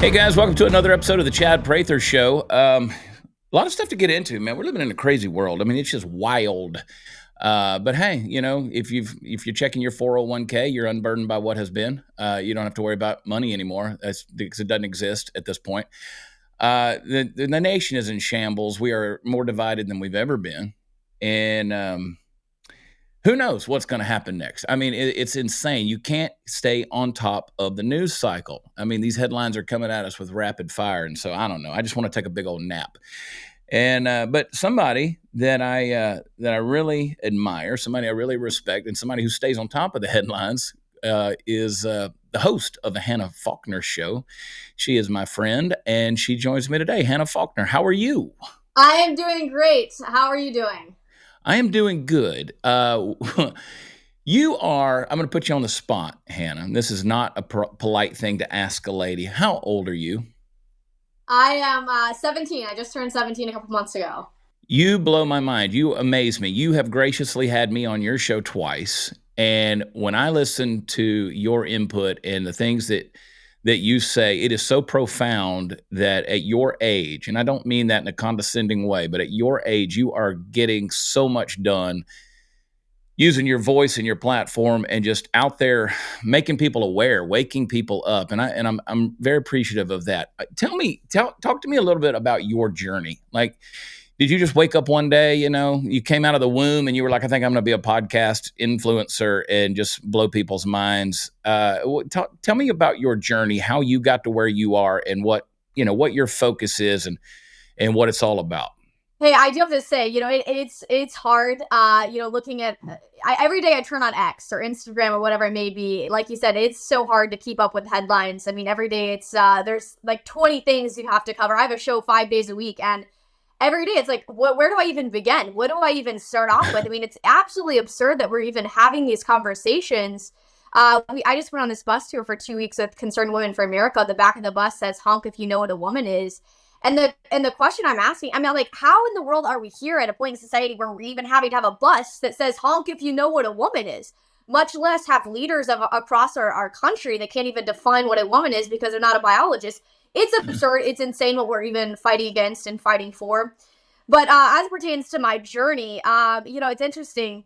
Hey guys, welcome to another episode of the Chad Prather Show. A lot of stuff to get into, man. We're living in a crazy world. I mean, it's just wild. But hey, you know, if you're checking your 401k, you're unburdened by what has been. You don't have to worry about money anymore. That's because it doesn't exist at this point. The nation is in shambles. We are more divided than we've ever been, and who knows what's going to happen next? I mean, it's insane. You can't stay on top of the news cycle. I mean, these headlines are coming at us with rapid fire. And so I don't know. I just want to take a big old nap. And but somebody that I really admire, somebody I really respect, and somebody who stays on top of the headlines is the host of the Hannah Faulkner Show. She is my friend, and she joins me today. Hannah Faulkner, how are you? I am doing great. How are you doing? I am doing good. You are, I'm going to put you on the spot, Hannah. This is not a polite thing to ask a lady. How old are you? I am 17. I just turned 17 a couple months ago. You blow my mind. You amaze me. You have graciously had me on your show twice. And when I listen to your input and the things that you say, it is so profound that at your age, and I don't mean that in a condescending way, but at your age, you are getting so much done using your voice and your platform and just out there making people aware, waking people up. And I'm very appreciative of that. Talk to me a little bit about your journey. Like, did you just wake up one day, you know, you came out of the womb and you were like, I think I'm going to be a podcast influencer and just blow people's minds. Tell me about your journey, how you got to where you are and what your focus is and what it's all about. Hey, I do have to say, it's hard, looking at, every day I turn on X or Instagram or whatever it may be. Like you said, it's so hard to keep up with headlines. I mean, every day it's, there's like 20 things you have to cover. I have a show 5 days a week, and every day it's like, where do I even begin? What do I even start off with? I mean, it's absolutely absurd that we're even having these conversations. I just went on this bus tour for 2 weeks with Concerned Women for America. The back of the bus says, honk if you know what a woman is. And the question I'm asking, I mean, like, how in the world are we here at a point in society where we're even having to have a bus that says, honk if you know what a woman is, much less have leaders across our country that can't even define what a woman is because they're not a biologist. It's absurd. It's insane what we're even fighting against and fighting for. But as it pertains to my journey, it's interesting.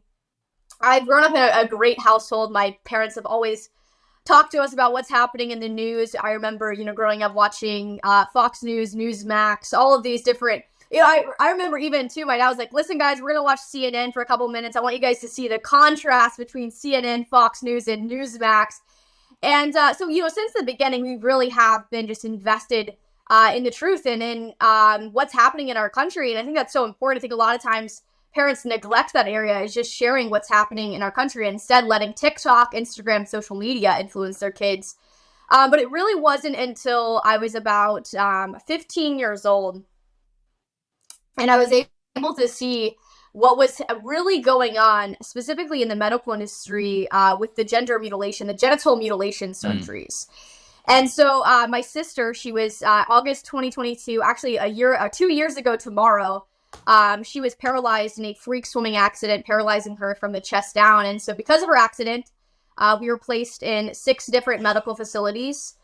I've grown up in a great household. My parents have always talked to us about what's happening in the news. I remember, growing up watching Fox News, Newsmax, all of these different, I remember even too, my dad was like, listen guys, we're going to watch CNN for a couple minutes. I want you guys to see the contrast between CNN, Fox News, and Newsmax. And so, since the beginning, we really have been just invested in the truth and in what's happening in our country. And I think that's so important. I think a lot of times parents neglect that area, is just sharing what's happening in our country and instead letting TikTok, Instagram, social media influence their kids. But it really wasn't until I was about 15 years old and I was able to see what was really going on, specifically in the medical industry with the gender mutilation, the genital mutilation surgeries. And so my sister, she was August 2022, actually 2 years ago tomorrow, she was paralyzed in a freak swimming accident, paralyzing her from the chest down. And so because of her accident, we were placed in 6 different medical facilities.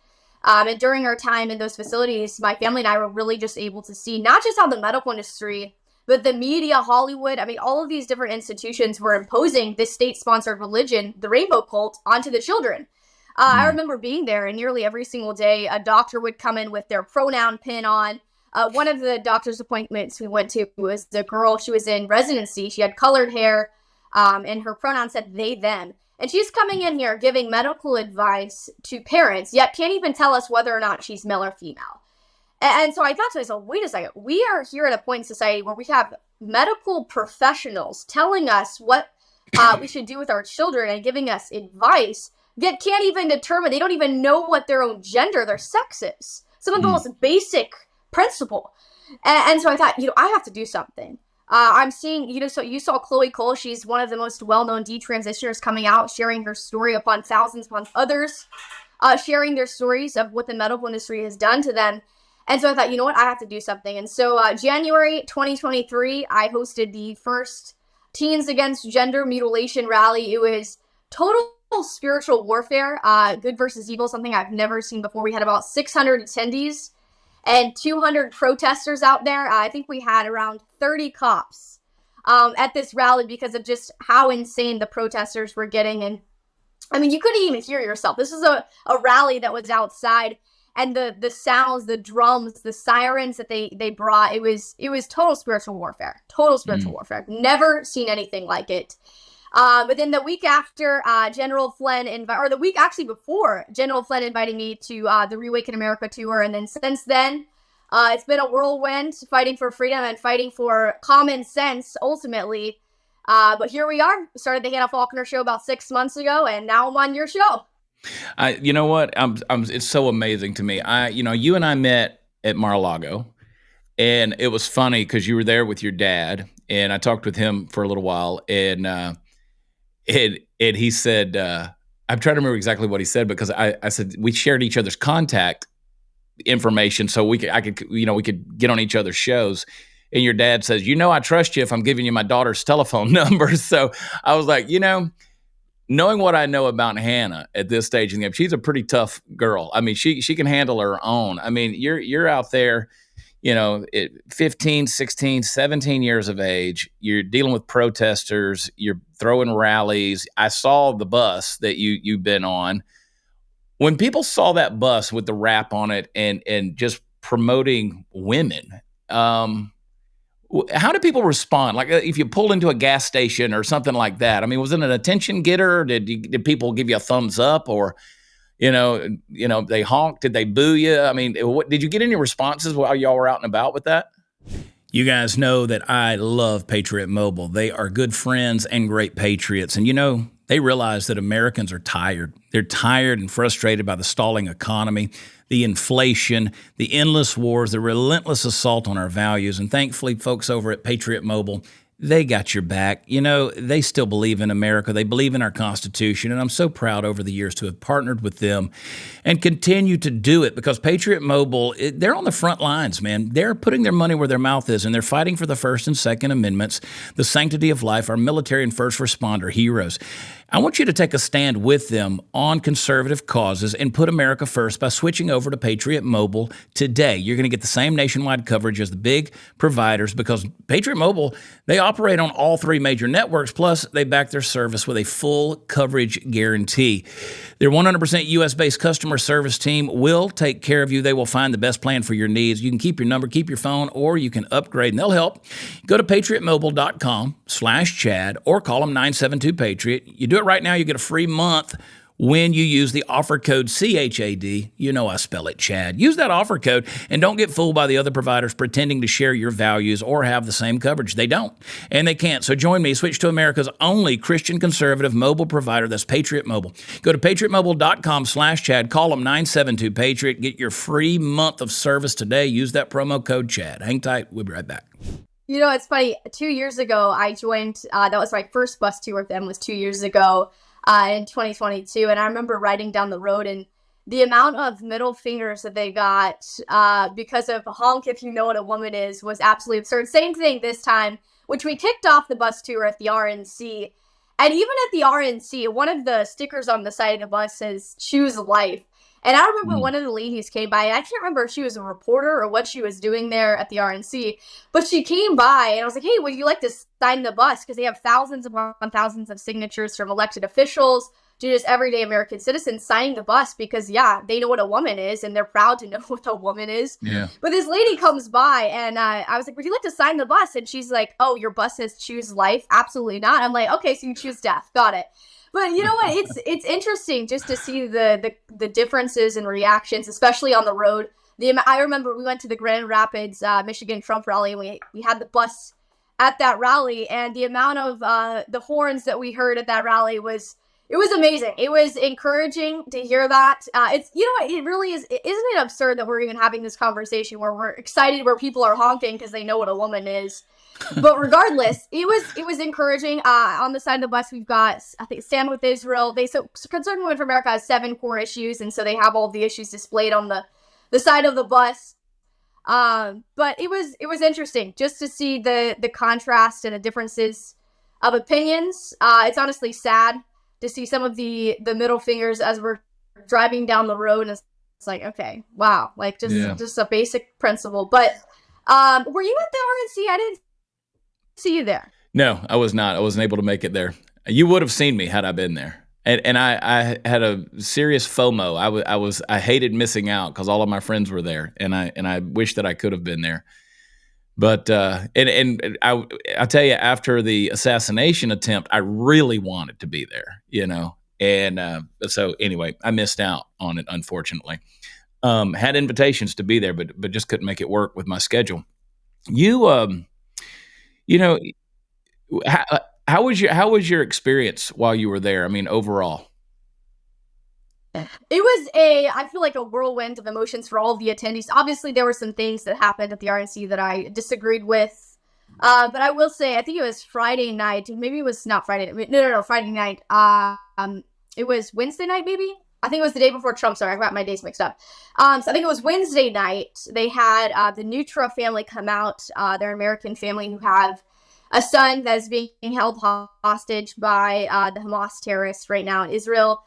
And during our time in those facilities, my family and I were really just able to see not just how the medical industry, but the media, Hollywood, I mean, all of these different institutions were imposing this state-sponsored religion, the rainbow cult, onto the children. I remember being there, and nearly every single day, a doctor would come in with their pronoun pin on. One of the doctor's appointments we went to was the girl. She was in residency. She had colored hair, and her pronoun said they, them. And she's coming in here giving medical advice to parents, yet can't even tell us whether or not she's male or female. And so I thought to myself, wait a second. We are here at a point in society where we have medical professionals telling us what we should do with our children and giving us advice, yet can't even determine, they don't even know what their own gender, their sex is. Some of the most basic principle. And so I thought, I have to do something. I'm seeing, so you saw Chloe Cole. She's one of the most well-known detransitioners coming out, sharing her story upon thousands upon others, sharing their stories of what the medical industry has done to them. And so I thought, you know what, I have to do something. And so January 2023, I hosted the first Teens Against Gender Mutilation rally. It was total spiritual warfare, good versus evil, something I've never seen before. We had about 600 attendees and 200 protesters out there. I think we had around 30 cops at this rally because of just how insane the protesters were getting. And I mean, you couldn't even hear yourself. This is a rally that was outside, and the sounds, the drums, the sirens that they brought, it was total spiritual warfare. Total spiritual warfare. I've never seen anything like it. But then the week after, General Flynn or the week actually before, General Flynn invited me to the Reawaken America tour, and then since then, it's been a whirlwind, fighting for freedom and fighting for common sense, ultimately. But here we are. Started the Hannah Faulkner Show about 6 months ago, and now I'm on your show. You know what? It's so amazing to me. You and I met at Mar-a-Lago, and it was funny because you were there with your dad, and I talked with him for a little while, and he said, I'm trying to remember exactly what he said, because I said we shared each other's contact information so we could get on each other's shows. And your dad says, I trust you if I'm giving you my daughter's telephone number. So I was like, knowing what I know about Hannah at this stage in the game, she's a pretty tough girl. I mean, she can handle her own. I mean, you're out there, at 15, 16, 17 years of age, you're dealing with protesters, you're throwing rallies. I saw the bus that you've been on. When people saw that bus with the wrap on it and just promoting women, how do people respond? Like if you pulled into a gas station or something like that, I mean, was it an attention getter? Did people give you a thumbs up, or, they honked? Did they boo you? I mean, did you get any responses while y'all were out and about with that? You guys know that I love Patriot Mobile. They are good friends and great patriots. And, they realize that Americans are tired. They're tired and frustrated by the stalling economy, the inflation, the endless wars, the relentless assault on our values. And thankfully, folks over at Patriot Mobile, they got your back. They still believe in America. They believe in our Constitution. And I'm so proud over the years to have partnered with them and continue to do it, because Patriot Mobile, they're on the front lines, man. They're putting their money where their mouth is, and they're fighting for the First and Second Amendments, the sanctity of life, our military and first responder heroes. I want you to take a stand with them on conservative causes and put America first by switching over to Patriot Mobile today. You're going to get the same nationwide coverage as the big providers, because Patriot Mobile, they operate on all three major networks, plus they back their service with a full coverage guarantee. Their 100% U.S.-based customer service team will take care of you. They will find the best plan for your needs. You can keep your number, keep your phone, or you can upgrade, and they'll help. Go to patriotmobile.com/Chad or call them 972-PATRIOT. You do it right now, you get a free month when you use the offer code CHAD. I spell it Chad. Use that offer code, and don't get fooled by the other providers pretending to share your values or have the same coverage. They don't, and they can't. So join me. Switch to America's only Christian conservative mobile provider. That's Patriot Mobile. Go to patriotmobile.com/Chad. Call them 972-PATRIOT. Get your free month of service today. Use that promo code Chad. Hang tight. We'll be right back. It's funny. 2 years ago, I joined, that was my first bus tour with them, was 2 years ago. In 2022, and I remember riding down the road, and the amount of middle fingers that they got because of honk if you know what a woman is was absolutely absurd. Same thing this time, which we kicked off the bus tour at the RNC, and even at the RNC, one of the stickers on the side of the bus says "Choose Life." And I remember one of the ladies came by, and I can't remember if she was a reporter or what she was doing there at the RNC, but she came by, and I was like, hey, would you like to sign the bus? Because they have thousands upon thousands of signatures from elected officials to just everyday American citizens signing the bus because, they know what a woman is, and they're proud to know what a woman is. Yeah. But this lady comes by, and I was like, would you like to sign the bus? And she's like, oh, your bus says choose life? Absolutely not. I'm like, okay, so you choose death. Got it. But you know what? It's interesting just to see the differences in reactions, especially on the road. I remember we went to the Grand Rapids, Michigan Trump rally, and we had the bus at that rally, and the amount of the horns that we heard at that rally was amazing. It was encouraging to hear that. It really is. Isn't it absurd that we're even having this conversation where we're excited, where people are honking because they know what a woman is? But regardless, it was encouraging. On the side of the bus, we've got, I think, Stand With Israel. Concerned Women for America has 7 core issues, and so they have all the issues displayed on the side of the bus. But it was interesting just to see the contrast and the differences of opinions. It's honestly sad to see some of the middle fingers as we're driving down the road, and it's like, okay, wow, like just a basic principle. But were you at the RNC? I didn't see you there. No, I was not. I wasn't able to make it there. You would have seen me had I been there. And I had a serious FOMO. I hated missing out because all of my friends were there, and I wish that I could have been there. But and I tell you, after the assassination attempt, I really wanted to be there, you know. And so anyway, I missed out on it, unfortunately. Had invitations to be there, but just couldn't make it work with my schedule. You you know, how was your experience while you were there? I mean, overall. It was I feel like a whirlwind of emotions for all of the attendees. Obviously, there were some things that happened at the RNC that I disagreed with. But I will say, I think it was Friday night. Maybe it was not Friday. No, Friday night. It was Wednesday night, maybe? I think it was the day before Trump. Sorry, I got my days mixed up. So I think it was Wednesday night. They had the Nutra family come out. They're an American family who have a son that is being held hostage by the Hamas terrorists right now in Israel.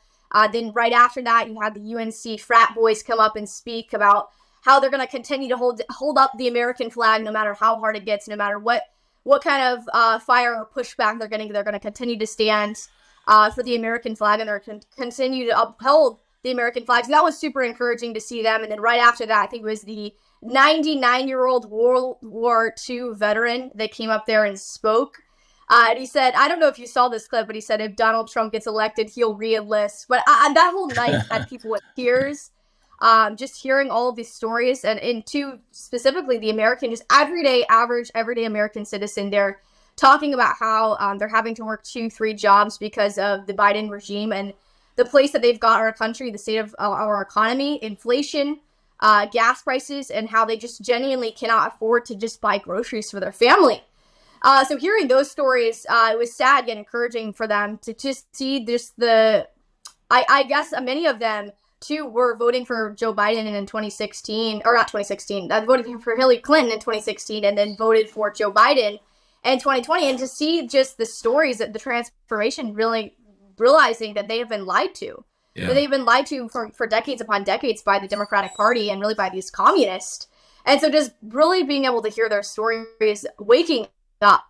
Then right after that, you had the UNC frat boys come up and speak about how they're going to continue to hold up the American flag no matter how hard it gets, no matter what kind of fire or pushback they're getting. They're going to continue to stand for the American flag, and they're going to continue to uphold the American flag. So that was super encouraging to see them. And then right after that, I think it was the 99-year-old World War II veteran that came up there and spoke. And he said, I don't know if you saw this clip, but he said, if Donald Trump gets elected, he'll re-enlist. But that whole night had people with tears, just hearing all of these stories. And to specifically the American, just everyday American citizen there talking about how they're having to work 2-3 jobs because of the Biden regime and the place that they've got our country, the state of our economy, inflation, gas prices, and how they just genuinely cannot afford to just buy groceries for their family. So hearing those stories, it was sad yet encouraging for them to just see I guess many of them too were voting for Joe Biden in 2016, or not 2016, voted for Hillary Clinton in 2016 and then voted for Joe Biden in 2020. And to see just the stories of the transformation, really realizing that they have been lied to. Yeah. That they've been lied to for decades upon decades by the Democratic Party and really by these communists. And so just really being able to hear their stories, waking up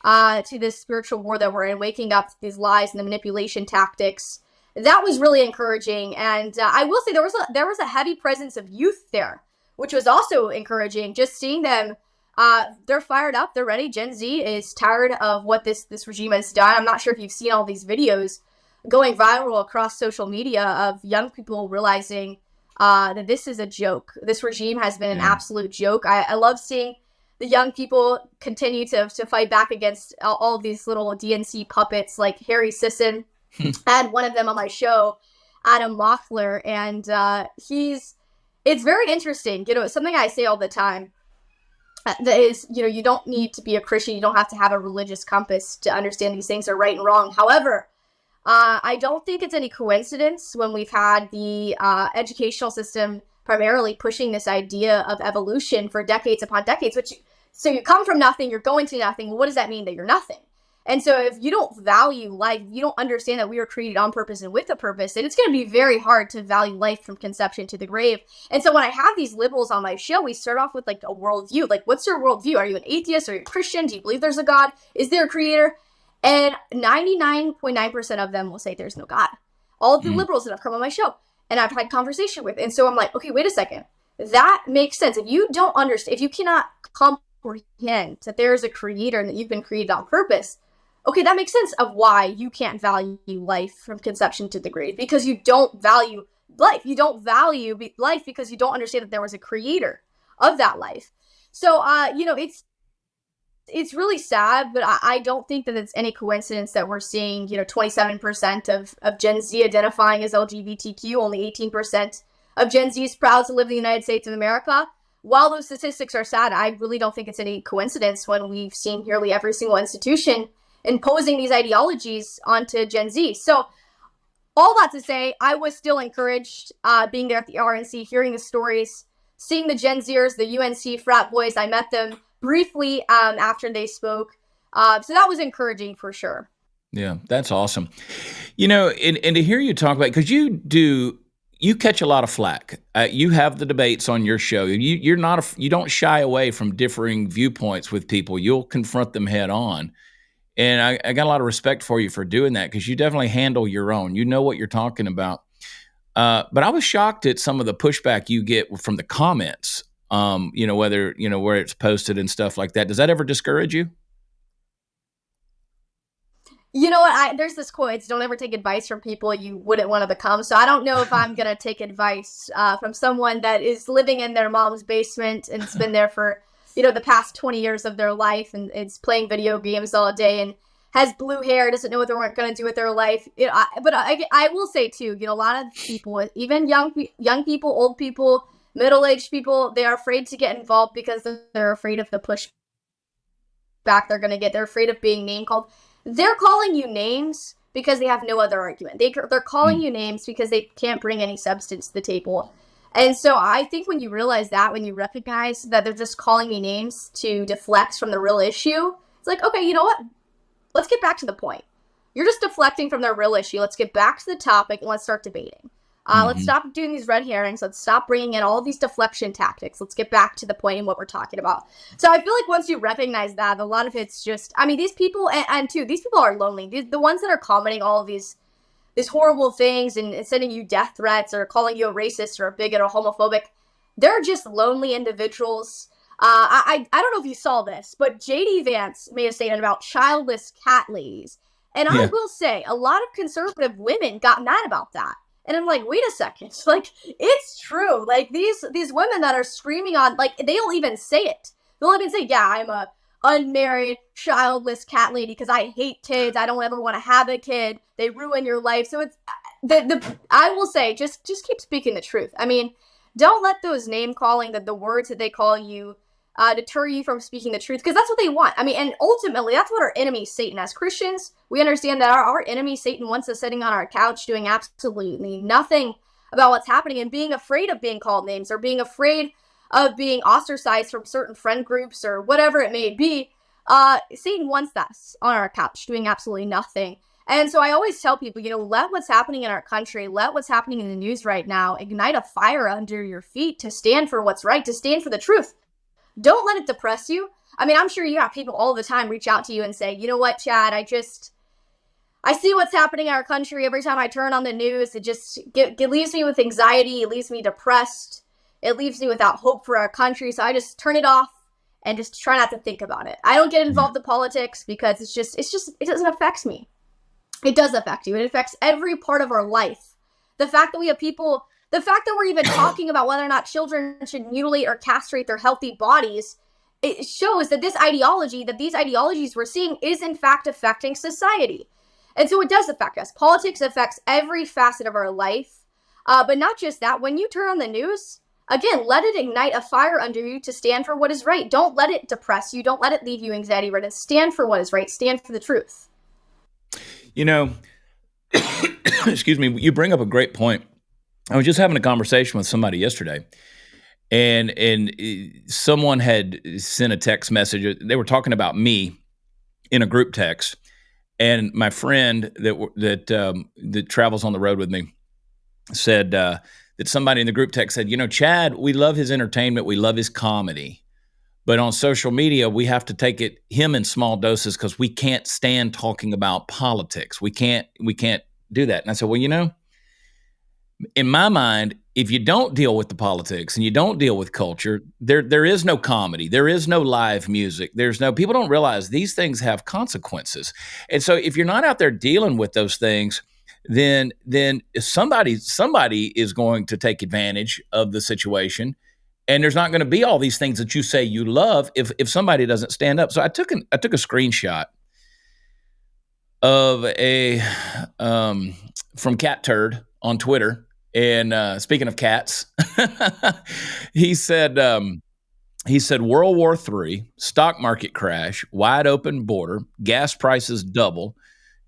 to this spiritual war that we're in, waking up to these lies and the manipulation tactics, that was really encouraging. And I will say there was a heavy presence of youth there, which was also encouraging. Just seeing them, they're fired up, they're ready. Gen Z is tired of what this regime has done. I'm not sure if you've seen all these videos going viral across social media of young people realizing that this is a joke. This regime has been an absolute joke. I love seeing the young people continue to fight back against all of these little DNC puppets like Harry Sisson. I had one of them on my show, Adam Mockler, and it's very interesting. You know, it's something I say all the time. That is, you know, you don't need to be a Christian. You don't have to have a religious compass to understand these things are right and wrong. However, I don't think it's any coincidence when we've had the educational system primarily pushing this idea of evolution for decades upon decades, so you come from nothing, you're going to nothing. Well, what does that mean? That you're nothing. And so if you don't value life, you don't understand that we were created on purpose and with a purpose, then it's going to be very hard to value life from conception to the grave. And so when I have these liberals on my show, we start off with like a worldview. Like, what's your worldview? Are you an atheist? Are you a Christian? Do you believe there's a God? Is there a creator? And 99.9% of them will say there's no God. All of the liberals that have come on my show and I've had conversation with. And so I'm like, okay, wait a second. That makes sense. If you don't understand, if you cannot comprehend that there is a creator and that you've been created on purpose, okay, that makes sense of why you can't value life from conception to the grave, because you don't value life. You don't value life because you don't understand that there was a creator of that life. So, you know, it's really sad, but I don't think that it's any coincidence that we're seeing, you know, 27% of Gen Z identifying as LGBTQ, only 18% of Gen Z is proud to live in the United States of America. While those statistics are sad, I really don't think it's any coincidence when we've seen nearly every single institution imposing these ideologies onto Gen Z. So all that to say, I was still encouraged being there at the RNC, hearing the stories, seeing the Gen Zers, the UNC frat boys. I met them briefly after they spoke. So that was encouraging for sure. Yeah, that's awesome. And to hear you talk about, because you catch a lot of flack. You have the debates on your show. You're not you don't shy away from differing viewpoints with people. You'll confront them head on. And I got a lot of respect for you for doing that, because you definitely handle your own. You know what you're talking about. But I was shocked at some of the pushback you get from the comments. Whether where it's posted and stuff like that. Does that ever discourage you? You know what? There's this quote: it's "Don't ever take advice from people you wouldn't want to become." So I don't know if I'm gonna take advice from someone that is living in their mom's basement and it's been there for the past 20 years of their life, and it's playing video games all day and has blue hair, doesn't know what they're going to do with their life. But I will say too, a lot of people, even young people, old people, middle-aged people, they are afraid to get involved because they're afraid of the pushback they're going to get. They're afraid of being name called. They're calling you names because they have no other argument. They're calling you names because they can't bring any substance to the table. And so I think when you realize that, when you recognize that they're just calling me names to deflect from the real issue, it's like, okay, you know what? Let's get back to the point. You're just deflecting from the real issue. Let's get back to the topic and let's start debating. Let's stop doing these red herrings. Let's stop bringing in all these deflection tactics. Let's get back to the point in what we're talking about. So I feel like once you recognize that, a lot of it's just, these people, and too, these people are lonely. The ones that are commenting all of these horrible things and sending you death threats or calling you a racist or a bigot or homophobic, they're just lonely individuals. I don't know if you saw this, but JD Vance made a statement about childless cat ladies. And I will say, a lot of conservative women got mad about that. And I'm like, wait a second. Like, it's true. Like, these women that are screaming on, like, they'll even say it. They'll even say, yeah, I'm a unmarried, childless cat lady because I hate kids. I don't ever want to have a kid. They ruin your life. So it's, I will say, just keep speaking the truth. Don't let those name calling, the words that they call you, deter you from speaking the truth, because that's what they want. And ultimately, that's what our enemy, Satan. As Christians, we understand that our enemy, Satan, wants us sitting on our couch doing absolutely nothing about what's happening and being afraid of being called names or being afraid of being ostracized from certain friend groups or whatever it may be. Satan wants us on our couch doing absolutely nothing. And so I always tell people, let what's happening in our country, let what's happening in the news right now ignite a fire under your feet to stand for what's right, to stand for the truth. Don't let it depress you. I'm sure you have people all the time reach out to you and say, you know what, Chad, I see what's happening in our country. Every time I turn on the news, it leaves me with anxiety. It leaves me depressed. It leaves me without hope for our country. So I just turn it off and just try not to think about it. I don't get involved in politics because it doesn't affect me. It does affect you. It affects every part of our life. The fact that we have people, the fact that we're even talking about whether or not children should mutilate or castrate their healthy bodies, it shows that these ideologies we're seeing is in fact affecting society. And so it does affect us. Politics affects every facet of our life. But not just that. When you turn on the news, again, let it ignite a fire under you to stand for what is right. Don't let it depress you. Don't let it leave you anxiety-ridden. Stand for what is right. Stand for the truth. Excuse me, you bring up a great point. I was just having a conversation with somebody yesterday, and someone had sent a text message. They were talking about me in a group text, and my friend that travels on the road with me said that somebody in the group text said, Chad, we love his entertainment, we love his comedy, but on social media we have to take him in small doses because we can't stand talking about politics. We can't do that. And I said, well, in my mind, if you don't deal with the politics and you don't deal with culture, there is no comedy. There is no live music. People don't realize these things have consequences. And so if you're not out there dealing with those things, then somebody is going to take advantage of the situation. And there's not going to be all these things that you say you love if somebody doesn't stand up. So I took a screenshot of from Cat Turd on Twitter. And speaking of cats, he said World War III, stock market crash, wide open border, gas prices double,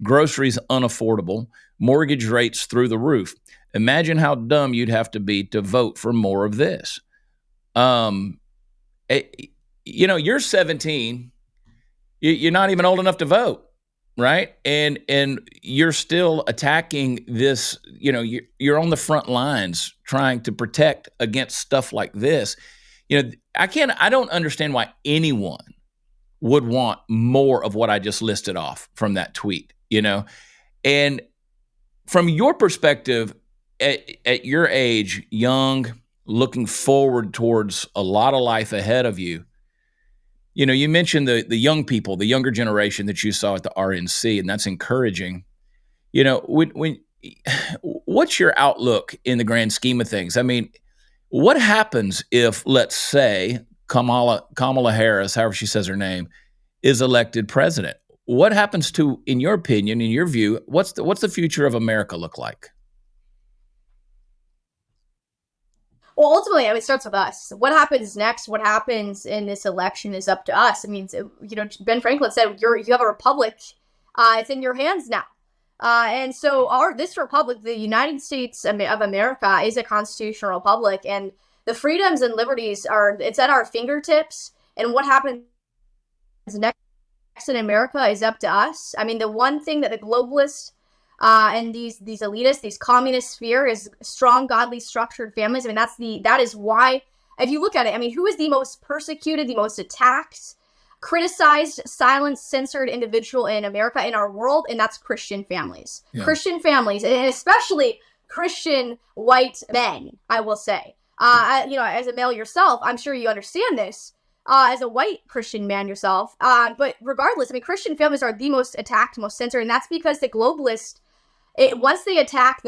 groceries unaffordable, mortgage rates through the roof. Imagine how dumb you'd have to be to vote for more of this. You're 17. You're not even old enough to vote. right? And you're still attacking this. You're on the front lines trying to protect against stuff like this. I don't understand why anyone would want more of what I just listed off from that tweet. And from your perspective, at your age, young, looking forward towards a lot of life ahead of you. You mentioned the young people, the younger generation that you saw at the RNC, and that's encouraging. When what's your outlook in the grand scheme of things? I mean, what happens if, let's say, Kamala Harris, however she says her name, is elected president? What happens to, in your opinion, in your view, what's the future of America look like? Well, ultimately, it starts with us. What happens next? What happens in this election is up to us. I mean, Ben Franklin said, "You have a republic. It's in your hands now." And so, this republic, the United States of America, is a constitutional republic, and the freedoms and liberties it's at our fingertips. And what happens next in America is up to us. I mean, the one thing that the globalists and these elitists, these communists fear is strong, godly, structured families. I mean, that is why, if you look at it, I mean, who is the most persecuted, the most attacked, criticized, silenced, censored individual in America, in our world? And that's Christian families. Yeah. Christian families, and especially Christian white men, I will say. As a male yourself, I'm sure you understand this. As a white Christian man yourself. But regardless, I mean, Christian families are the most attacked, most censored, and that's because the globalists, once they attack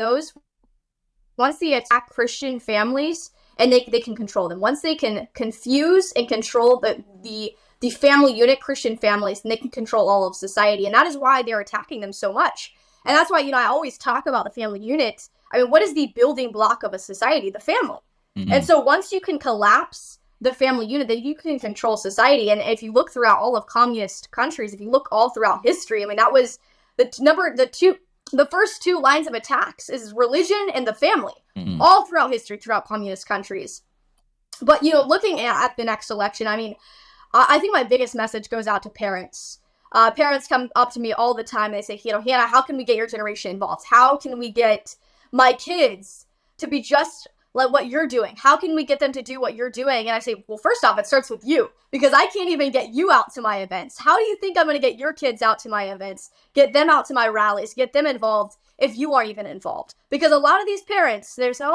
Christian families, and they can control them. Once they can confuse and control the family unit, Christian families, and they can control all of society. And that is why they're attacking them so much. And that's why, I always talk about the family unit. I mean, what is the building block of a society? The family. Mm-hmm. And so once you can collapse the family unit, then you can control society. And if you look throughout all of communist countries, if you look all throughout history, I mean, that was the first two lines of attacks is religion and the family, mm-hmm. all throughout history, throughout communist countries. But, looking at the next election, I mean, I think my biggest message goes out to parents. Parents come up to me all the time and they say, Hannah, how can we get your generation involved? How can we get my kids to be just like what you're doing? How can we get them to do what you're doing? And I say, well, first off, it starts with you, because I can't even get you out to my events. How do you think I'm going to get your kids out to my events, get them out to my rallies, get them involved if you aren't even involved? Because a lot of these parents, they're saying,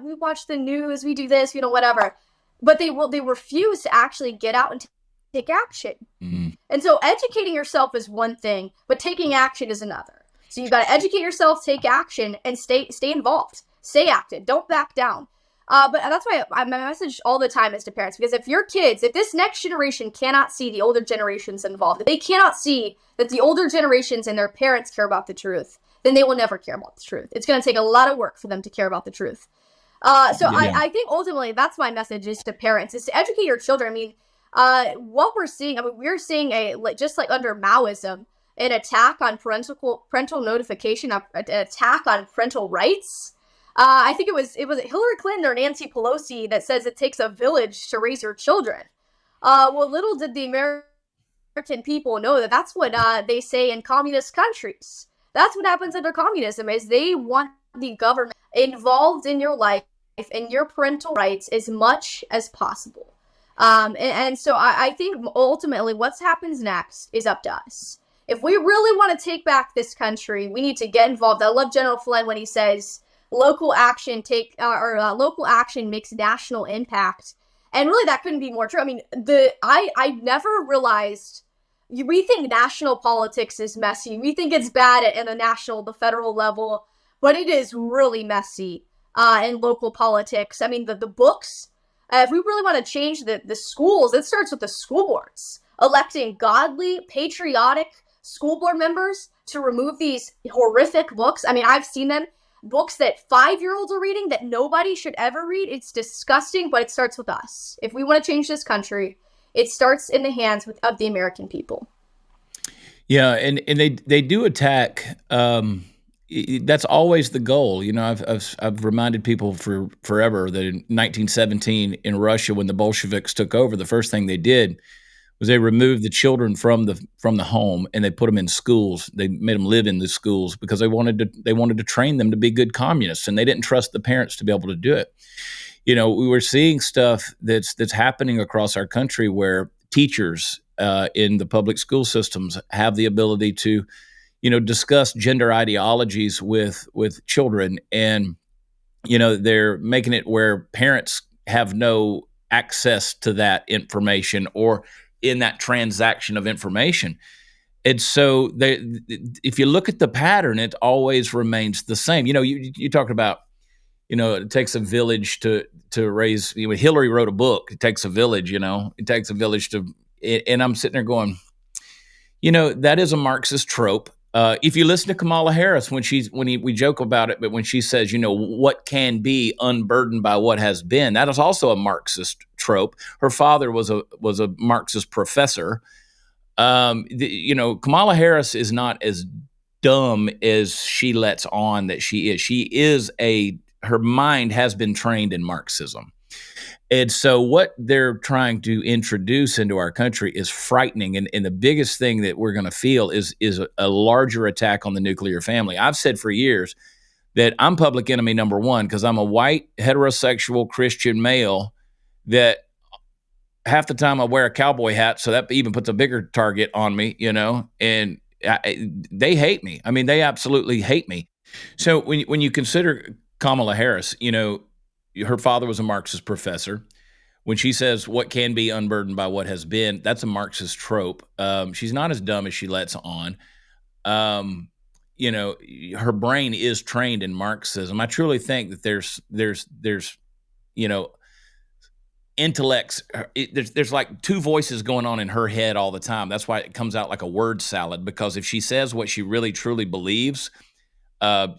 we watch the news, we do this, whatever. But they refuse to actually get out and take action. Mm-hmm. And so educating yourself is one thing, but taking action is another. So you've got to educate yourself, take action, and stay involved. Stay active. Don't back down. But that's why my message all the time is to parents, because if this next generation cannot see the older generations involved, if they cannot see that the older generations and their parents care about the truth, then they will never care about the truth. It's going to take a lot of work for them to care about the truth. I think ultimately that's my message is to parents, is to educate your children. I mean, what we're seeing, we're seeing just like under Maoism, an attack on parental notification, an attack on parental rights. I think it was Hillary Clinton or Nancy Pelosi that says it takes a village to raise your children. Well, little did the American people know that that's what they say in communist countries. That's what happens under communism, is they want the government involved in your life and your parental rights as much as possible. And so I think ultimately what happens next is up to us. If we really want to take back this country, we need to get involved. I love General Flynn when he says, local action makes national impact. And really that couldn't be more true. I mean, I never realized, we think national politics is messy. We think it's bad at the federal level, but it is really messy in local politics. I mean, the books, if we really want to change the schools, it starts with the school boards, electing godly, patriotic school board members to remove these horrific books. I mean, I've seen them. Books that 5-year-olds are reading that nobody should ever read. It's disgusting, but it starts with us. If we want to change this country, it starts in the hands of the American people. Yeah, and they do attack. That's always the goal. I've reminded people for forever that in 1917 in Russia, when the Bolsheviks took over, the first thing they did was they removed the children from the home and they put them in schools. They made them live in the schools because they wanted to train them to be good communists, and they didn't trust the parents to be able to do it. We were seeing stuff that's happening across our country where teachers in the public school systems have the ability to, discuss gender ideologies with children, and they're making it where parents have no access to that information or in that transaction of information. And so if you look at the pattern, it always remains the same. You talk about, it takes a village to raise. Hillary wrote a book. It takes a village. It takes a village to. And I'm sitting there going, that is a Marxist trope. If you listen to Kamala Harris we joke about it, but when she says, what can be unburdened by what has been, that is also a Marxist trope. Her father was a Marxist professor. Kamala Harris is not as dumb as she lets on that she is. Her mind has been trained in Marxism. And so what they're trying to introduce into our country is frightening. And the biggest thing that we're going to feel is a larger attack on the nuclear family. I've said for years that I'm public enemy number one because I'm a white, heterosexual Christian male that half the time I wear a cowboy hat. So that even puts a bigger target on me, and they hate me. I mean, they absolutely hate me. So when you consider Kamala Harris, her father was a Marxist professor. When she says what can be unburdened by what has been, that's a Marxist trope. She's not as dumb as she lets on. Her brain is trained in Marxism. I truly think that there's intellects. There's like two voices going on in her head all the time. That's why it comes out like a word salad, because if she says what she really truly believes,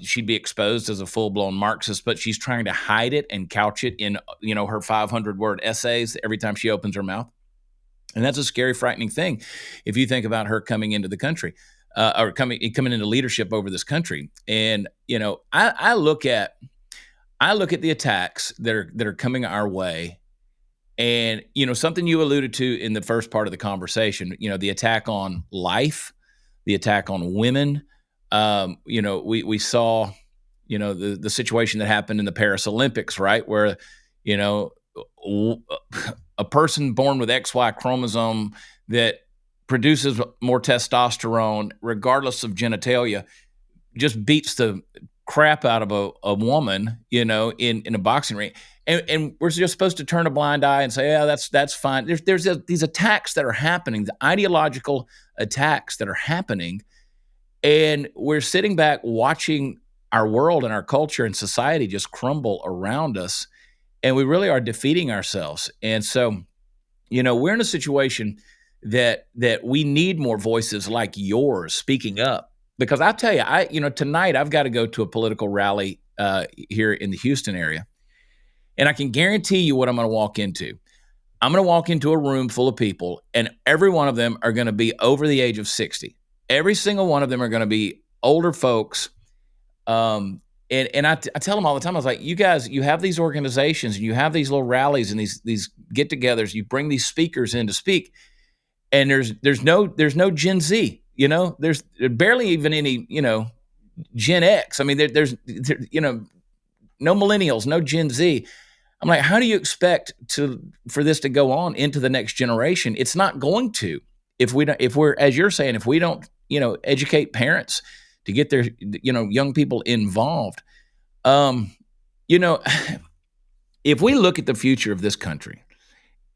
she'd be exposed as a full-blown Marxist, but she's trying to hide it and couch it in, her 500-word essays every time she opens her mouth. And that's a scary, frightening thing if you think about her coming into the country, or coming into leadership over this country. And, I look at the attacks that are coming our way. And, something you alluded to in the first part of the conversation, the attack on life, the attack on women. We saw, the situation that happened in the Paris Olympics, right? Where, a person born with XY chromosome that produces more testosterone, regardless of genitalia, just beats the crap out of a woman, in a boxing ring. And we're just supposed to turn a blind eye and say, yeah, that's fine. There's these attacks that are happening, the ideological attacks that are happening. And we're sitting back watching our world and our culture and society just crumble around us. And we really are defeating ourselves. And so, we're in a situation that we need more voices like yours speaking up. Because I'll tell you, tonight I've got to go to a political rally here in the Houston area. And I can guarantee you what I'm going to walk into. I'm going to walk into a room full of people, and every one of them are going to be over the age of 60. Every single one of them are going to be older folks. And I tell them all the time, I was like, you guys, you have these organizations and you have these little rallies and these get-togethers. You bring these speakers in to speak, and there's no Gen Z. There's barely even any Gen X. I mean, there's no millennials, no Gen Z. I'm like, how do you expect for this to go on into the next generation? It's not going to. If we're, as you're saying, if we don't, educate parents to get their, young people involved. If we look at the future of this country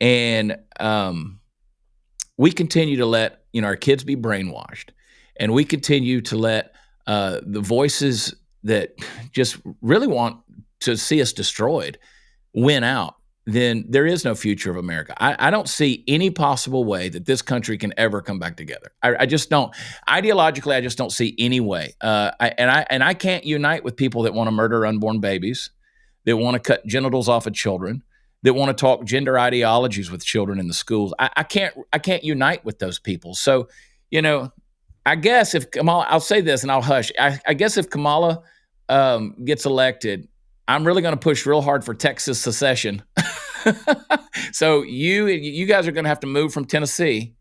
and we continue to let, our kids be brainwashed, and we continue to let the voices that just really want to see us destroyed win out, then there is no future of America. I don't see any possible way that this country can ever come back together. I just don't. Ideologically, I just don't see any way. I can't unite with people that want to murder unborn babies, that want to cut genitals off of children, that want to talk gender ideologies with children in the schools. I can't unite with those people. So, I guess if Kamala, I'll say this and I'll hush. I guess if Kamala gets elected, I'm really going to push real hard for Texas secession. So you guys are going to have to move from Tennessee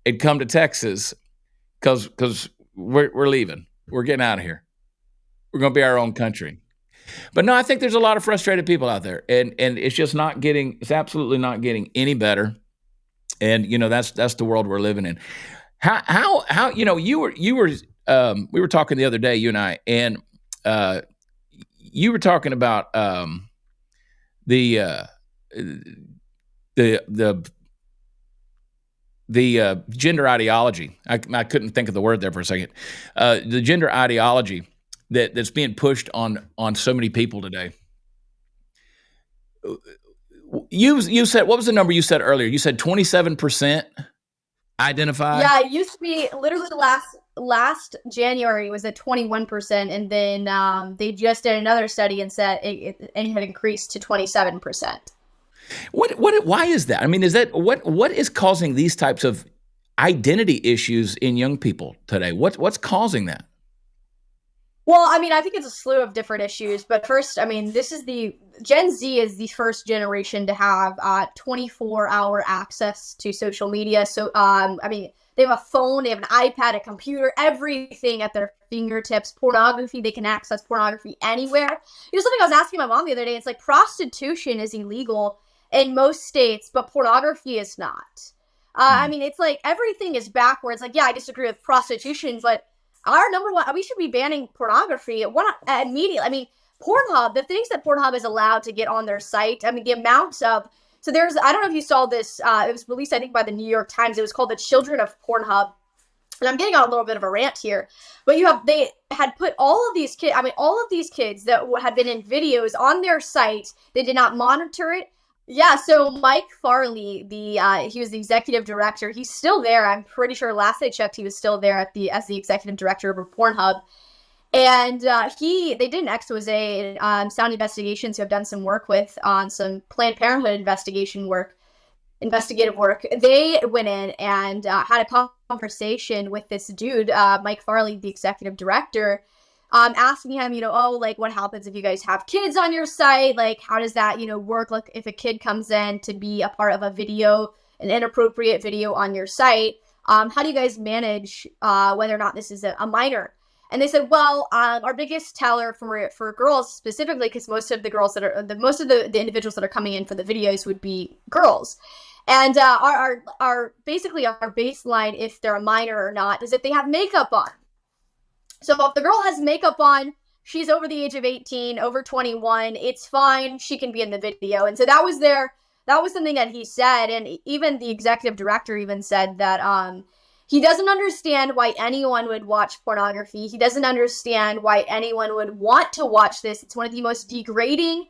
and come to Texas because we're leaving. We're getting out of here. We're going to be our own country. But no, I think there's a lot of frustrated people out there, and it's just not getting. It's absolutely not getting any better. And that's the world we're living in. How you were we were talking the other day, you and I, and you were talking about the gender ideology. I couldn't think of the word there for a second. The gender ideology that's being pushed on so many people today. You said, what was the number you said earlier? You said 27% identify. Yeah, it used to be literally last January was at 21%, and then they just did another study and said it had increased to 27%. Why is that? I mean, is that what is causing these types of identity issues in young people today? What's causing that? Well, I mean, I think it's a slew of different issues, but first, I mean, Gen Z is the first generation to have 24-hour access to social media. So, I mean, they have a phone, they have an iPad, a computer, everything at their fingertips. Pornography, they can access pornography anywhere. Something I was asking my mom the other day, it's like prostitution is illegal in most states, but pornography is not. I mean, it's like everything is backwards. Like, yeah, I disagree with prostitution, but our number one, we should be banning pornography immediately. I mean, Pornhub, the things that Pornhub is allowed to get on their site, I mean, the amounts of, so there's, I don't know if you saw this, it was released, I think, by the New York Times. It was called The Children of Pornhub. And I'm getting on a little bit of a rant here, but they had put all of these kids that had been in videos on their site. They did not monitor it. Yeah, so Mike Farley, he was the executive director. He's still there. I'm pretty sure last I checked, he was still there as the executive director of Pornhub. And they did an expose, Sound Investigations, who have done some work on some Planned Parenthood investigative work. They went in and had a conversation with this dude, Mike Farley, the executive director, asking him, like, what happens if you guys have kids on your site? Like, how does that, work? Like, if a kid comes in to be a part of a video, an inappropriate video on your site, how do you guys manage whether or not this is a minor? And they said, well, our biggest teller for girls specifically, because most of the girls the individuals that are coming in for the videos would be girls. And our baseline, if they're a minor or not, is if they have makeup on. So if the girl has makeup on, she's over the age of 18, over 21, it's fine. She can be in the video. And so that was something that he said. And even the executive director even said that he doesn't understand why anyone would watch pornography. He doesn't understand why anyone would want to watch this. It's one of the most degrading,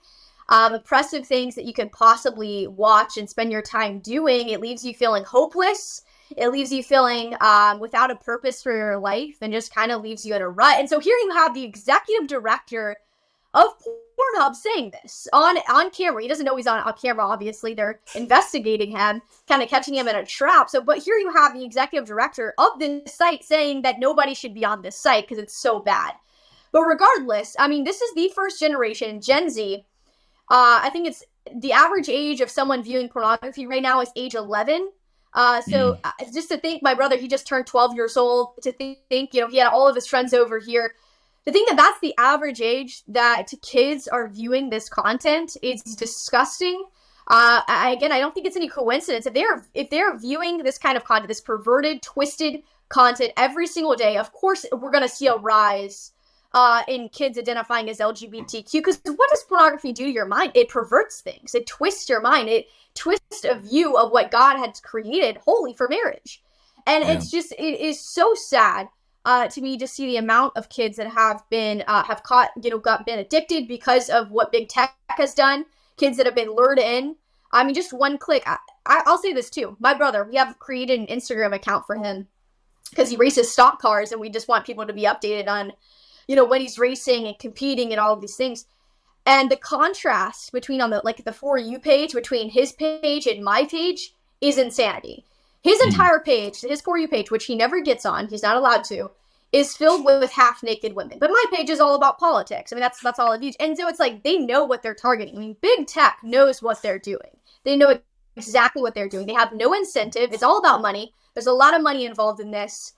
oppressive things that you could possibly watch and spend your time doing. It leaves you feeling hopeless. It leaves you feeling without a purpose for your life and just kind of leaves you in a rut. And so here you have the executive director of Pornhub saying this on camera. He doesn't know he's on camera, obviously. They're investigating him, kind of catching him in a trap. But here you have the executive director of this site saying that nobody should be on this site because it's so bad. But regardless, I mean, this is the first generation, Gen Z. I think it's the average age of someone viewing pornography right now is age 11. Just to think, my brother, he just turned 12 years old. To think, he had all of his friends over here. To think that that's the average age that kids are viewing this content is disgusting. I don't think it's any coincidence. If they're viewing this kind of content, this perverted, twisted content every single day, of course we're going to see a rise in kids identifying as LGBTQ. Because what does pornography do to your mind? It perverts things. It twists your mind. It twists a view of what God had created holy for marriage. And it is so sad to me to see the amount of kids that have been been addicted because of what big tech has done. Kids that have been lured in. I mean, just one click. I'll say this too. My brother, we have created an Instagram account for him because he races stock cars, and we just want people to be updated on, when he's racing and competing and all of these things. And the contrast between on the For You page between his page and my page is insanity. His entire page, his For You page, which he never gets on, he's not allowed to, is filled with half-naked women. But my page is all about politics. I mean, that's all I do. And so it's like they know what they're targeting. I mean, big tech knows what they're doing. They know exactly what they're doing. They have no incentive. It's all about money. There's a lot of money involved in this.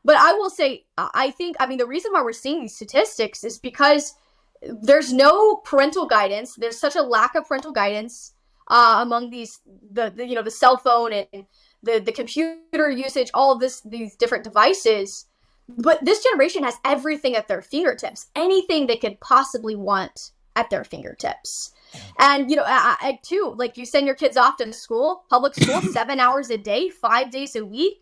But I will say, I mean, the reason why we're seeing these statistics is because there's no parental guidance. There's such a lack of parental guidance among the cell phone and the computer usage, all of these different devices. But this generation has everything at their fingertips, anything they could possibly want at their fingertips. And, I too, like you send your kids off to school, public school, 7 hours a day, 5 days a week,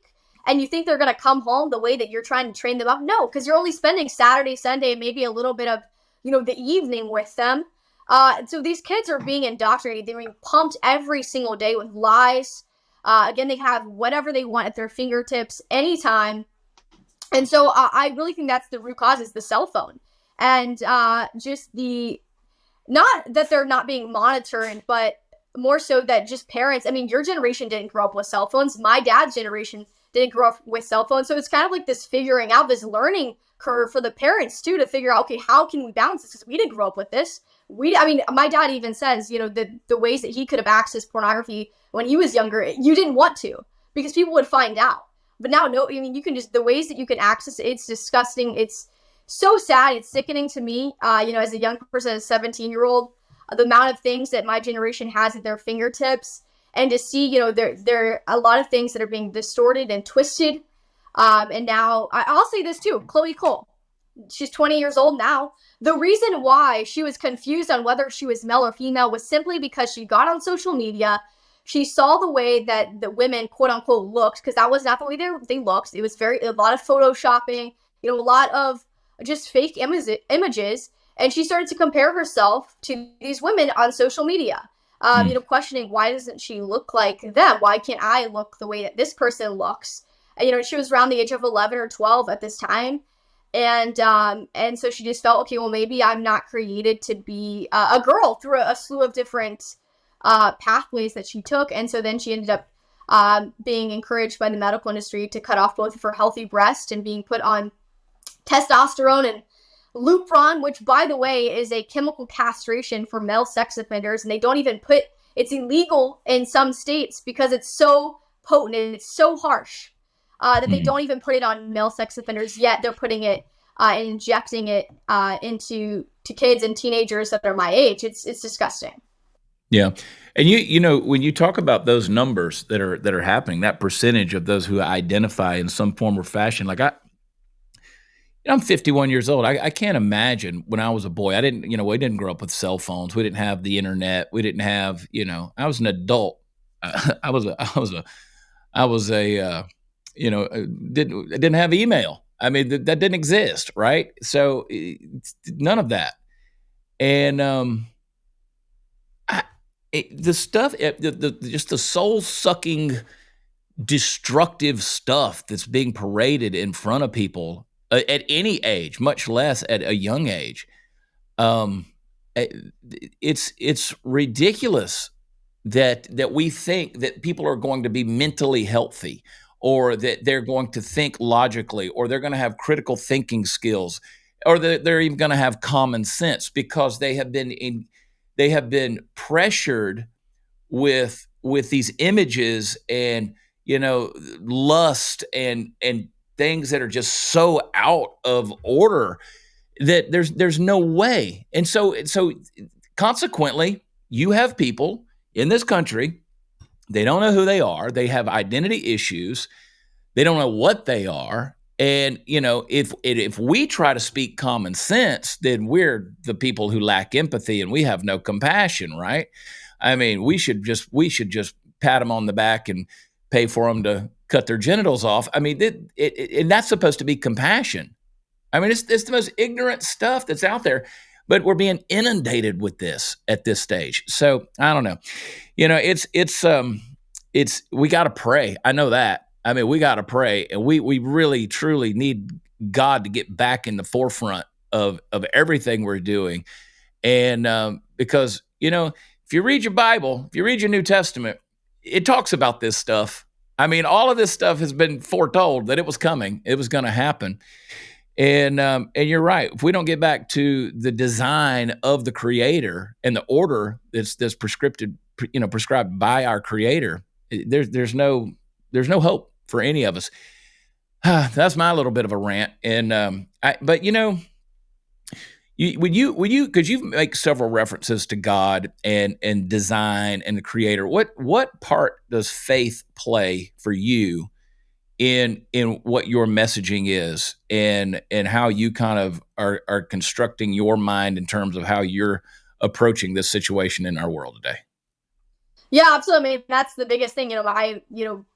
and you think they're going to come home the way that you're trying to train them up? No, because you're only spending Saturday, Sunday, and maybe a little bit of, the evening with them. So these kids are being indoctrinated. They're being pumped every single day with lies. Again, they have whatever they want at their fingertips anytime. And so I really think that's the root cause is the cell phone. And just not that they're not being monitored, but more so that just parents, I mean, your generation didn't grow up with cell phones. My dad's generation didn't grow up with cell phones. So it's kind of like this figuring out, this learning curve for the parents too, to figure out, okay, how can we balance this? Because we didn't grow up with this. My dad even says, the ways that he could have accessed pornography when he was younger, you didn't want to because people would find out. But now, no, I mean, you can just, the ways that you can access it, it's disgusting. It's so sad. It's sickening to me, as a young person, as a 17-year-old, the amount of things that my generation has at their fingertips. And to see, there are a lot of things that are being distorted and twisted. And now, I'll say this too, Chloe Cole, she's 20 years old now. The reason why she was confused on whether she was male or female was simply because she got on social media. She saw the way that the women, quote unquote, looked, because that was not the way they looked. It was a lot of photoshopping, a lot of just fake images. And she started to compare herself to these women on social media, questioning, why doesn't she look like them? Why can't I look the way that this person looks? And, she was around the age of 11 or 12 at this time. And so she just felt, okay, well, maybe I'm not created to be a girl, through a slew of different pathways that she took. And so then she ended up being encouraged by the medical industry to cut off both of her healthy breasts and being put on testosterone and Lupron, which, by the way, is a chemical castration for male sex offenders. And they don't even it's illegal in some states because it's so potent and it's so harsh that they don't even put it on male sex offenders yet. They're putting it and injecting it into kids and teenagers that are my age. It's disgusting. Yeah. And when you talk about those numbers that are happening, that percentage of those who identify in some form or fashion, like I'm 51 years old. I can't imagine when I was a boy. We didn't grow up with cell phones. We didn't have the internet. We didn't have, I was an adult. I didn't have email. I mean, that didn't exist, right? So none of that. And the stuff, just the soul-sucking, destructive stuff that's being paraded in front of people at any age, much less at a young age, it's ridiculous that we think that people are going to be mentally healthy, or that they're going to think logically, or they're going to have critical thinking skills, or that they're even going to have common sense, because they have been pressured with these images and lust and things that are just so out of order that there's no way. And so consequently, you have people in this country, they don't know who they are, they have identity issues, they don't know what they are. And, if we try to speak common sense, then we're the people who lack empathy and we have no compassion, right? I mean, we should just pat them on the back and pay for them to cut their genitals off. I mean, and that's supposed to be compassion. I mean, it's the most ignorant stuff that's out there, but we're being inundated with this at this stage. So I don't know. It's we got to pray. I know that. I mean, we got to pray, and we really, truly need God to get back in the forefront of everything we're doing. And because, if you read your Bible, if you read your New Testament, it talks about this stuff. I mean, all of this stuff has been foretold that it was coming. It was going to happen. And you're right. If we don't get back to the design of the Creator and the order that's prescribed by our Creator, there's no hope for any of us. That's my little bit of a rant. And but would you could you make several references to God and design and the Creator? What part does faith play for you in what your messaging is, and how you kind of are constructing your mind in terms of how you're approaching this situation in our world today? Yeah, absolutely. I mean, that's the biggest thing. I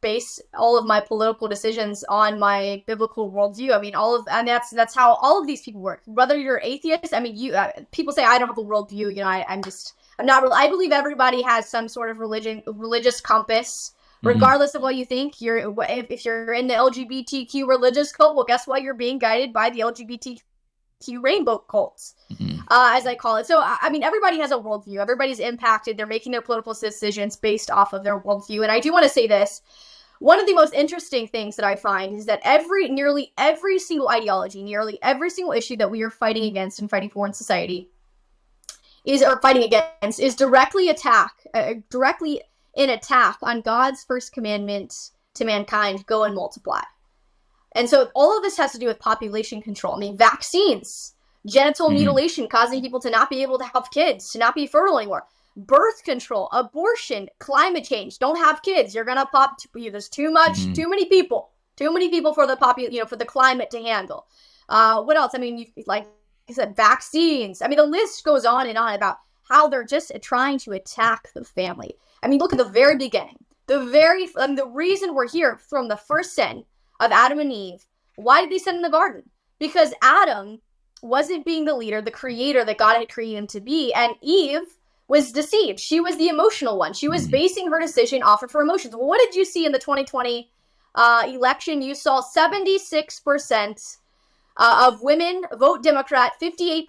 base all of my political decisions on my biblical worldview. I mean, and that's how all of these people work. Whether you're atheist, I mean, people say I don't have a worldview. I'm not. I believe everybody has some sort of religious compass, regardless of what you think. If you're in the LGBTQ religious cult, well, guess what? You're being guided by the LGBTQ rainbow cults, as I call it. So, I mean, everybody has a worldview. Everybody's impacted. They're making their political decisions based off of their worldview. And I do want to say this. One of the most interesting things that I find is that nearly every single ideology, nearly every single issue that we are fighting against and fighting for in society is directly an attack on God's first commandment to mankind: go and multiply. And so all of this has to do with population control. I mean, vaccines, genital mutilation, causing people to not be able to have kids, to not be fertile anymore, birth control, abortion, climate change. Don't have kids. You're gonna pop. There's too many people for the for the climate to handle. What else? I mean, like I said, vaccines. I mean, the list goes on and on about how they're just trying to attack the family. I mean, look at the very beginning. The reason we're here from the first sin of Adam and Eve. Why did they sin in the garden? Because Adam wasn't being the leader, the creator that God had created him to be, and Eve was deceived. She was the emotional one. She was basing her decision off of her emotions. Well, what did you see in the 2020 election? You saw 76% of women vote Democrat, 58%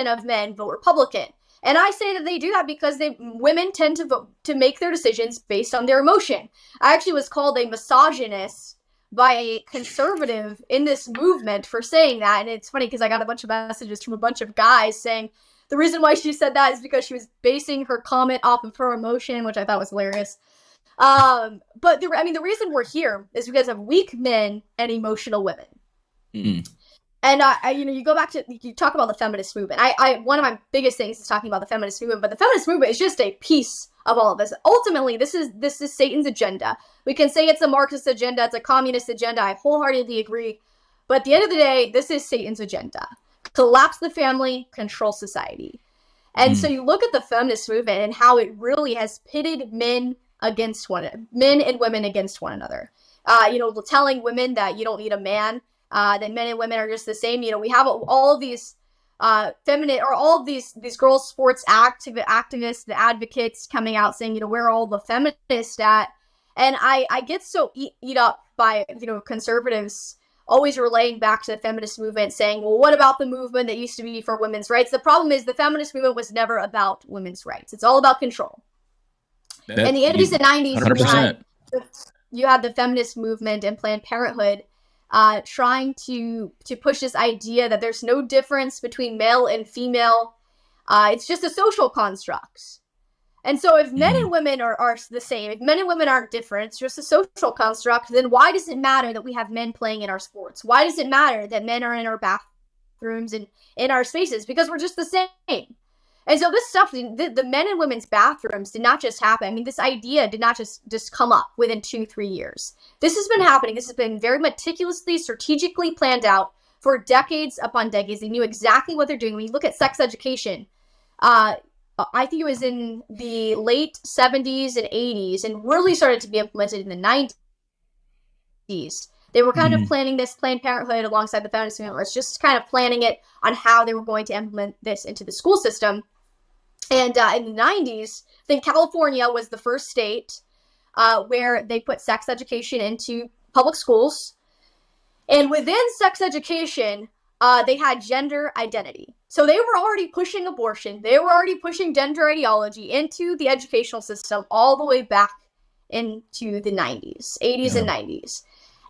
of men vote Republican. And I say that they do that because women tend to vote, to make their decisions based on their emotion. I actually was called a misogynist by a conservative in this movement for saying that. And it's funny because I got a bunch of messages from a bunch of guys saying the reason why she said that is because she was basing her comment off of her emotion, which I thought was hilarious. But the reason we're here is because of weak men and emotional women. And you go back to, you talk about the feminist movement. One of my biggest things is talking about the feminist movement, but the feminist movement is just a piece of all of this. Ultimately, this is Satan's agenda. We can say it's a Marxist agenda, it's a communist agenda. I wholeheartedly agree. But at the end of the day, this is Satan's agenda. Collapse the family, control society. And so you look at the feminist movement and how it really has pitted men and women against one another. Telling women that you don't need a man, that men and women are just the same. We have all of these feminine, or all of these girls sports activists, the advocates coming out saying, where are all the feminists at? And I get so eat up by conservatives always relaying back to the feminist movement saying, well, what about the movement that used to be for women's rights? The problem is the feminist movement was never about women's rights. It's all about control. In the 80s and 90s, you had the feminist movement and Planned Parenthood trying to push this idea that there's no difference between male and female. It's just a social construct. And so if men and women are the same, if men and women aren't different, it's just a social construct, then why does it matter that we have men playing in our sports? Why does it matter that men are in our bathrooms and in our spaces? Because we're just the same. And so this stuff, the men and women's bathrooms did not just happen. I mean, this idea did not just come up within 2-3 years. This has been happening. This has been very meticulously, strategically planned out for decades upon decades. They knew exactly what they're doing. When you look at sex education, I think it was in the late 70s and 80s and really started to be implemented in the 90s. They were kind of planning this Planned Parenthood alongside the feminist movement. Was just kind of planning it on how they were going to implement this into the school system. And in the 90s, I think California was the first state where they put sex education into public schools. And within sex education, they had gender identity. So they were already pushing abortion. They were already pushing gender ideology into the educational system all the way back into the 90s, 80s and 90s.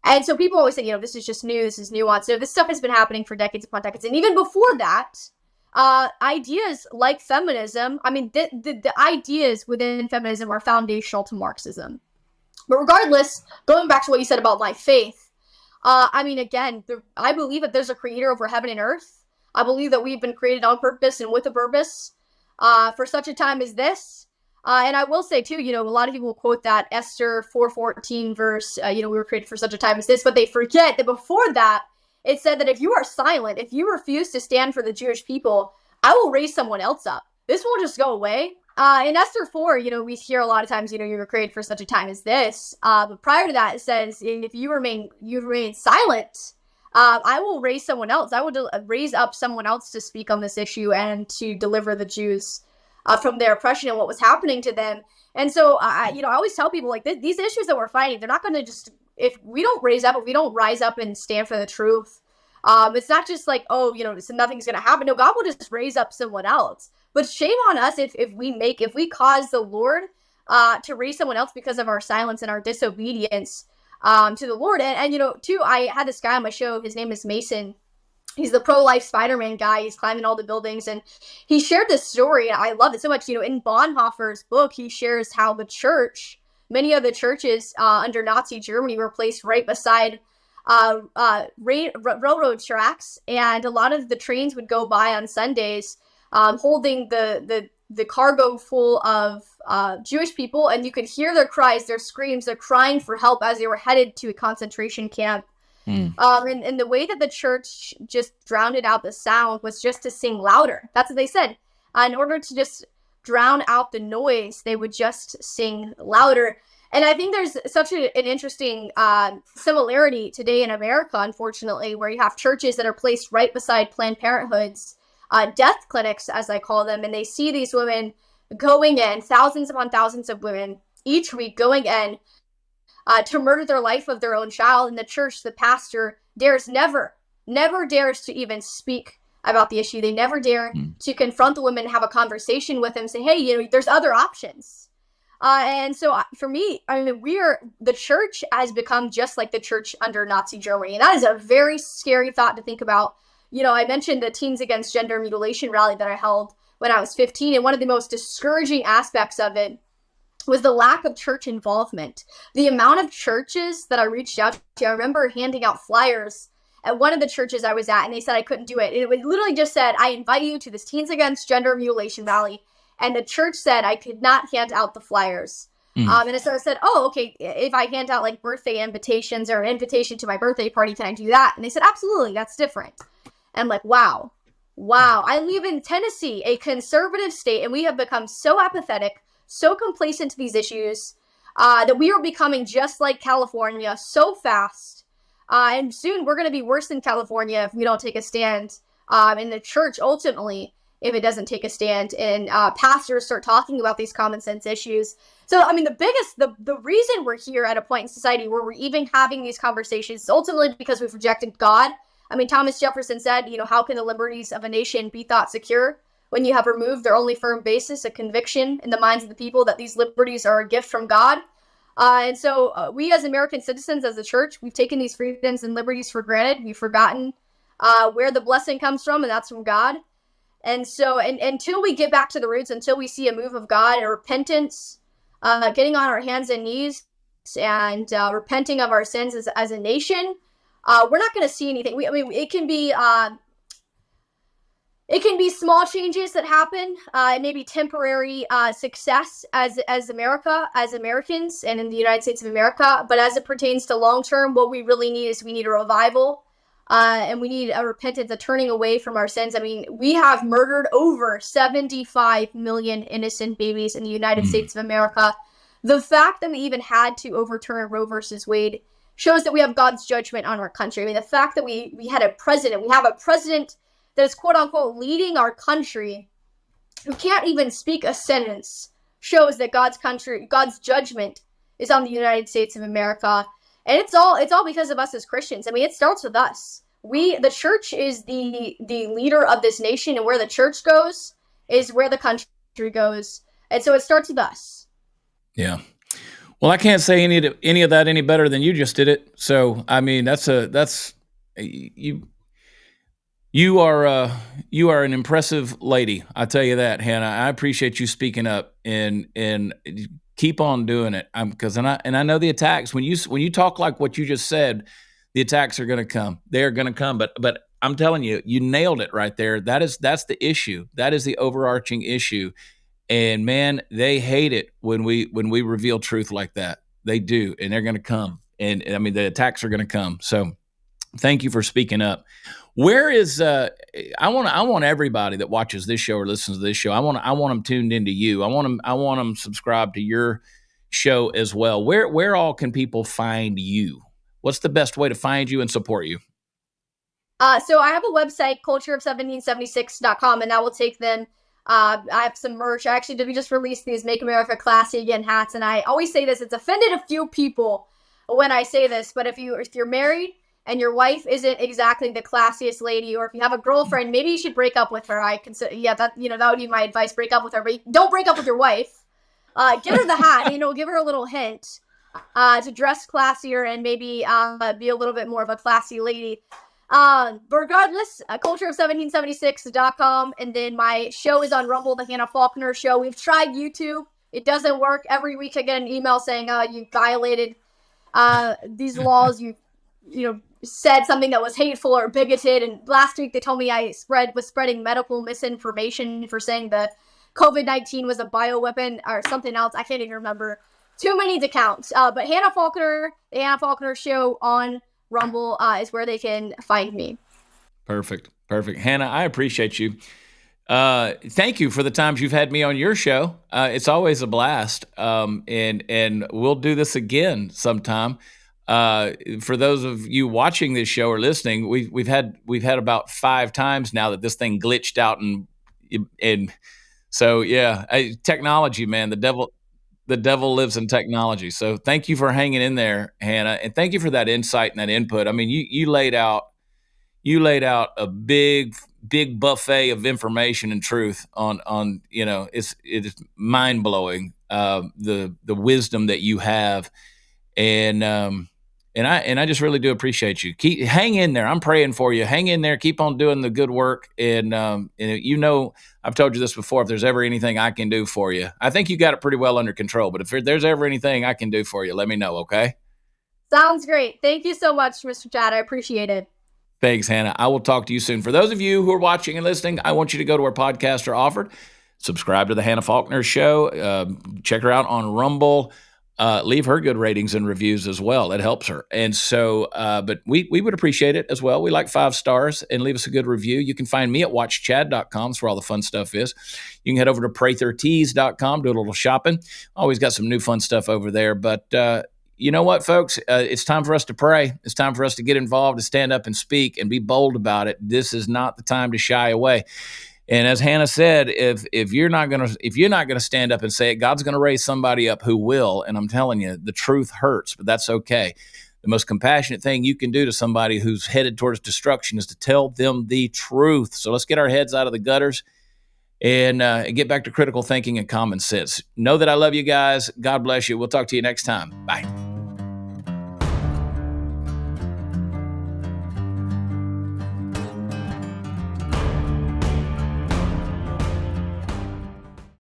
And so people always say, this is just new, this is nuance. So this stuff has been happening for decades upon decades. And even before that, ideas like feminism, the ideas within feminism are foundational to Marxism. But regardless, going back to what you said about my faith, again, I believe that there's a creator over heaven and earth. I believe that we've been created on purpose and with a purpose for such a time as this. And I will say, too, a lot of people quote that Esther 4:14 verse, we were created for such a time as this, but they forget that before that, it said that if you are silent, if you refuse to stand for the Jewish people, I will raise someone else up. This won't just go away. In Esther 4, we hear a lot of times, you were created for such a time as this. But prior to that, it says, if you remain silent, I will raise someone else. I will raise up someone else to speak on this issue and to deliver the Jews from their oppression and what was happening to them. And so, I always tell people, like, these issues that we're fighting, they're not going to just, if we don't rise up and stand for the truth, it's not just like, so nothing's going to happen. No, God will just raise up someone else. But shame on us if we cause the Lord to raise someone else because of our silence and our disobedience to the Lord. And too, I had this guy on my show. His name is Mason. He's the pro-life Spider-Man guy. He's climbing all the buildings, and he shared this story. And I love it so much. In Bonhoeffer's book, he shares how the church, many of the churches under Nazi Germany, were placed right beside railroad tracks, and a lot of the trains would go by on Sundays, holding the cargo full of Jewish people, and you could hear their cries, their screams, their crying for help as they were headed to a concentration camp. And the way that the church just drowned out the sound was just to sing louder. That's what they said. In order to just drown out the noise, they would just sing louder. And I think there's such an interesting similarity today in America, unfortunately, where you have churches that are placed right beside Planned Parenthood's death clinics, as I call them, and they see these women going in, thousands upon thousands of women each week going in to murder their life of their own child. And the church, the pastor, never dares to even speak about the issue. They never dare to confront the women, have a conversation with them, say, hey, there's other options. And so for me, the church has become just like the church under Nazi Germany. And that is a very scary thought to think about. I mentioned the Teens Against Gender Mutilation rally that I held when I was 15. And one of the most discouraging aspects of it was the lack of church involvement. The amount of churches that I reached out to, I remember handing out flyers at one of the churches I was at, and they said I couldn't do it. It literally just said, I invite you to this Teens Against Gender Mutilation rally. And the church said I could not hand out the flyers. And so I said, oh, okay, if I hand out like birthday invitations or an invitation to my birthday party, can I do that? And they said, absolutely, that's different. And I'm like, wow. I live in Tennessee, a conservative state, and we have become so apathetic, so complacent to these issues, that we are becoming just like California so fast. And soon we're going to be worse than California if we don't take a stand. In the church, ultimately, if it doesn't take a stand, and pastors start talking about these common sense issues. So, the reason we're here at a point in society where we're even having these conversations is ultimately because we've rejected God. Thomas Jefferson said, how can the liberties of a nation be thought secure when you have removed their only firm basis, a conviction in the minds of the people that these liberties are a gift from God? And so we as American citizens, as a church, we've taken these freedoms and liberties for granted. We've forgotten where the blessing comes from, and that's from God. And so until we get back to the roots, until we see a move of God and repentance, getting on our hands and knees and repenting of our sins as a nation, we're not going to see anything. It can be small changes that happen, maybe temporary success as America, as Americans, and in the United States of America. But as it pertains to long term, what we really need is we need a revival, and we need a repentance, a turning away from our sins. We have murdered over 75 million innocent babies in the United States of America. The fact that we even had to overturn Roe versus Wade shows that we have God's judgment on our country. The fact that we have a president that is quote unquote leading our country who can't even speak a sentence shows that God's judgment is on the United States of America. And it's all because of us as Christians. It starts with us. The church is the leader of this nation, and where the church goes is where the country goes. And so it starts with us. Yeah. Well, I can't say any of that any better than you just did it. So, I mean, that's you you are an impressive lady. I tell you that, Hannah. I appreciate you speaking up and keep on doing it. Because and I know the attacks when you talk like what you just said, the attacks are going to come. They are going to come. But I'm telling you, you nailed it right there. That's the issue. That is the overarching issue. And man, they hate it when we reveal truth like that. They do, and they're going to come. And I mean, the attacks are going to come. So thank you for speaking up. Where is I want everybody that watches this show or listens to this show. I want them tuned into you. I want them subscribed to your show as well. Where all can people find you? What's the best way to find you and support you? So I have a website, culture of1776.com, and that will take them. I have some merch. We just released these Make America Classy Again hats, and I always say this. It's offended a few people when I say this, but if you're married and your wife isn't exactly the classiest lady, or if you have a girlfriend, maybe you should break up with her. I consider, that would be my advice. Break up with her, but don't break up with your wife. Give her the hat, give her a little hint to dress classier and maybe be a little bit more of a classy lady. Regardless, culture of1776.com, and then my show is on Rumble, the Hannah Faulkner Show. We've tried YouTube. It doesn't work. Every week I get an email saying, you violated these laws. You said something that was hateful or bigoted. And last week they told me I was spreading medical misinformation for saying that COVID-19 was a bioweapon or something else. I can't even remember. Too many to count. But Hannah Faulkner, the Hannah Faulkner Show on Rumble is where they can find me. Perfect. Hannah, I appreciate you. Thank you for the times you've had me on your show. It's always a blast. And we'll do this again sometime. For those of you watching this show or listening, we've had about 5 times now that this thing glitched out, and so yeah, technology, man, the devil lives in technology. So thank you for hanging in there, Hannah, and thank you for that insight and that input. I mean, you laid out a big buffet of information and truth on it is mind blowing, the wisdom that you have, and I just really do appreciate you. Hang in there. I'm praying for you. Hang in there. Keep on doing the good work. And I've told you this before. If there's ever anything I can do for you, I think you got it pretty well under control. But if there's ever anything I can do for you, let me know. Okay. Sounds great. Thank you so much, Mr. Chad. I appreciate it. Thanks, Hannah. I will talk to you soon. For those of you who are watching and listening, I want you to go to where podcasts are offered. Subscribe to the Hannah Faulkner Show. Check her out on Rumble. Leave her good ratings and reviews as well. That helps her. And so, but we would appreciate it as well. We like 5 stars, and leave us a good review. You can find me at watchchad.com. That's where all the fun stuff is. You can head over to prathertees.com, do a little shopping. Always got some new fun stuff over there. But you know what, folks? It's time for us to pray. It's time for us to get involved, to stand up and speak and be bold about it. This is not the time to shy away. And as Hannah said, if you're not gonna stand up and say it, God's gonna raise somebody up who will. And I'm telling you, the truth hurts, but that's okay. The most compassionate thing you can do to somebody who's headed towards destruction is to tell them the truth. So let's get our heads out of the gutters and get back to critical thinking and common sense. Know that I love you guys. God bless you. We'll talk to you next time. Bye.